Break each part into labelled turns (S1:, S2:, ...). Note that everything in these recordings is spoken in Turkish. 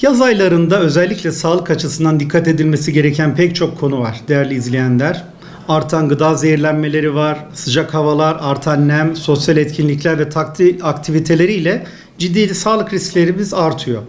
S1: Yaz aylarında özellikle sağlık açısından dikkat edilmesi gereken pek çok konu var değerli izleyenler. Artan gıda zehirlenmeleri var, sıcak havalar, artan nem, sosyal etkinlikler ve aktiviteleriyle ciddi sağlık risklerimiz artıyor.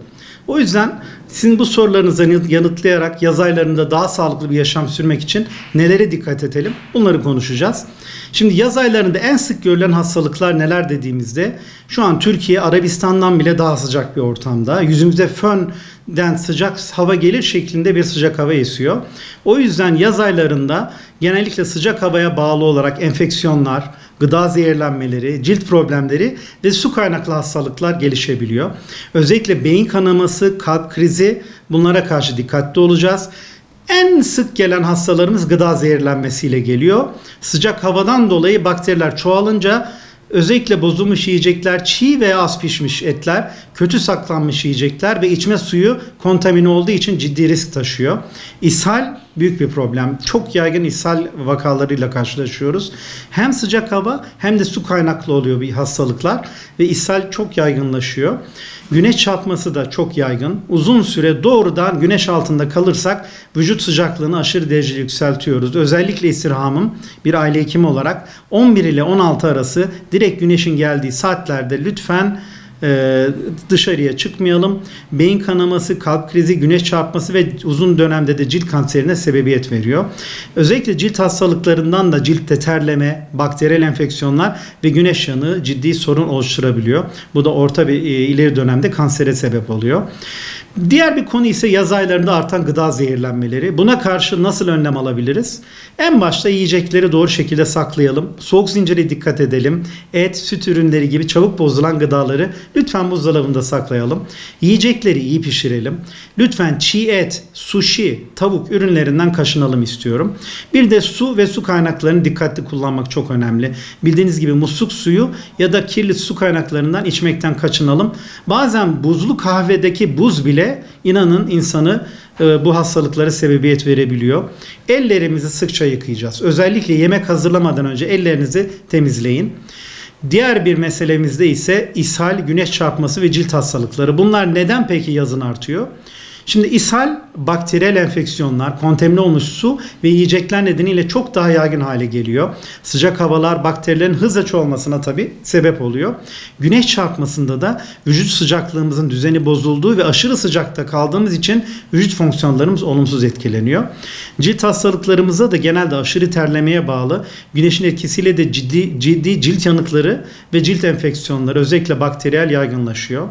S1: O yüzden sizin bu sorularınızı yanıtlayarak yaz aylarında daha sağlıklı bir yaşam sürmek için nelere dikkat edelim? Bunları konuşacağız. Şimdi yaz aylarında en sık görülen hastalıklar neler dediğimizde şu an Türkiye Arabistan'dan bile daha sıcak bir ortamda. Yüzümüze fönden sıcak hava gelir şeklinde bir sıcak hava esiyor. O yüzden yaz aylarında genellikle sıcak havaya bağlı olarak enfeksiyonlar, gıda zehirlenmeleri, cilt problemleri ve su kaynaklı hastalıklar gelişebiliyor. Özellikle beyin kanaması, kalp krizi, bunlara karşı dikkatli olacağız. En sık gelen hastalarımız gıda zehirlenmesiyle geliyor. Sıcak havadan dolayı bakteriler çoğalınca özellikle bozulmuş yiyecekler, çiğ veya az pişmiş etler, kötü saklanmış yiyecekler ve içme suyu kontamine olduğu için ciddi risk taşıyor. İshal büyük bir problem. Çok yaygın ishal vakalarıyla karşılaşıyoruz. Hem sıcak hava hem de su kaynaklı oluyor bir hastalıklar ve ishal çok yaygınlaşıyor. Güneş çarpması da çok yaygın. Uzun süre doğrudan güneş altında kalırsak vücut sıcaklığını aşırı derecede yükseltiyoruz. Özellikle istirhamım bir aile hekimi olarak 11 ile 16 arası direkt güneşin geldiği saatlerde lütfen dışarıya çıkmayalım. Beyin kanaması, kalp krizi, güneş çarpması ve uzun dönemde de cilt kanserine sebebiyet veriyor. Özellikle cilt hastalıklarından da ciltte terleme, bakteriyel enfeksiyonlar ve güneş yanığı ciddi sorun oluşturabiliyor. Bu da orta ve ileri dönemde kansere sebep oluyor. Diğer bir konu ise yaz aylarında artan gıda zehirlenmeleri. Buna karşı nasıl önlem alabiliriz? En başta yiyecekleri doğru şekilde saklayalım. Soğuk zincire dikkat edelim. Et, süt ürünleri gibi çabuk bozulan gıdaları lütfen buzdolabında saklayalım. Yiyecekleri iyi pişirelim. Lütfen çiğ et, sushi, tavuk ürünlerinden kaçınalım istiyorum. Bir de su ve su kaynaklarını dikkatli kullanmak çok önemli. Bildiğiniz gibi musluk suyu ya da kirli su kaynaklarından içmekten kaçınalım. Bazen buzlu kahvedeki buz bile inanın insanı bu hastalıklara sebebiyet verebiliyor. Ellerimizi sıkça yıkayacağız. Özellikle yemek hazırlamadan önce ellerinizi temizleyin. Diğer bir meselemizde ise ishal, güneş çarpması ve cilt hastalıkları. Bunlar neden peki yazın artıyor? Şimdi ishal, bakteriyel enfeksiyonlar, kontamine olmuş su ve yiyecekler nedeniyle çok daha yaygın hale geliyor. Sıcak havalar bakterilerin hızla çoğalmasına tabii sebep oluyor. Güneş çarpmasında da vücut sıcaklığımızın düzeni bozulduğu ve aşırı sıcakta kaldığımız için vücut fonksiyonlarımız olumsuz etkileniyor. Cilt hastalıklarımızda da genelde aşırı terlemeye bağlı güneşin etkisiyle de ciddi cilt yanıkları ve cilt enfeksiyonları özellikle bakteriyel yaygınlaşıyor.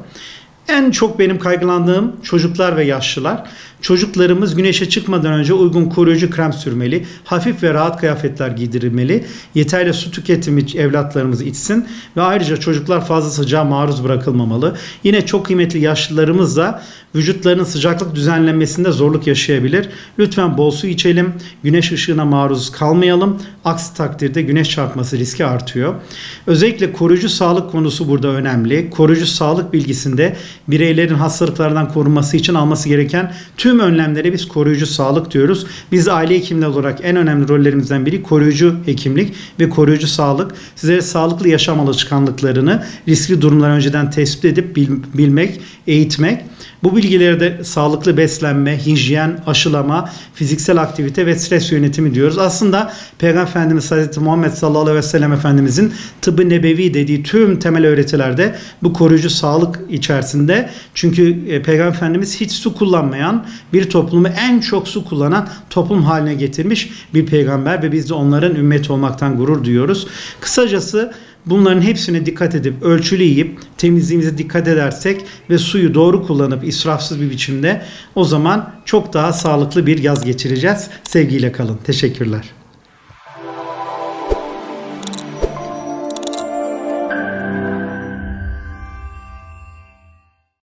S1: En çok benim kaygılandığım çocuklar ve yaşlılar. Çocuklarımız güneşe çıkmadan önce uygun koruyucu krem sürmeli, hafif ve rahat kıyafetler giydirilmeli, yeterli su tüketimi evlatlarımız içsin ve ayrıca çocuklar fazla sıcağa maruz bırakılmamalı. Yine çok kıymetli yaşlılarımız da vücutlarının sıcaklık düzenlenmesinde zorluk yaşayabilir. Lütfen bol su içelim, güneş ışığına maruz kalmayalım. Aksi takdirde güneş çarpması riski artıyor. Özellikle koruyucu sağlık konusu burada önemli. Koruyucu sağlık bilgisinde bireylerin hastalıklardan korunması için alması gereken tüm önlemlere biz koruyucu sağlık diyoruz. Biz aile hekimleri olarak en önemli rollerimizden biri koruyucu hekimlik ve koruyucu sağlık. Sizlere sağlıklı yaşam alışkanlıklarını riskli durumlar önceden tespit edip bilmek, eğitmek. Bu bilgileri de sağlıklı beslenme, hijyen, aşılama, fiziksel aktivite ve stres yönetimi diyoruz. Aslında Peygamber Efendimiz Hazreti Muhammed sallallahu aleyhi ve sellem Efendimizin tıbbı nebevi dediği tüm temel öğretilerde bu koruyucu sağlık içerisinde. Çünkü Peygamber Efendimiz hiç su kullanmayan bir toplumu en çok su kullanan toplum haline getirmiş bir peygamber ve biz de onların ümmeti olmaktan gurur duyuyoruz. Kısacası bunların hepsine dikkat edip ölçülü yiyip temizliğimize dikkat edersek ve suyu doğru kullanıp israfsız bir biçimde o zaman çok daha sağlıklı bir yaz geçireceğiz. Sevgiyle kalın. Teşekkürler.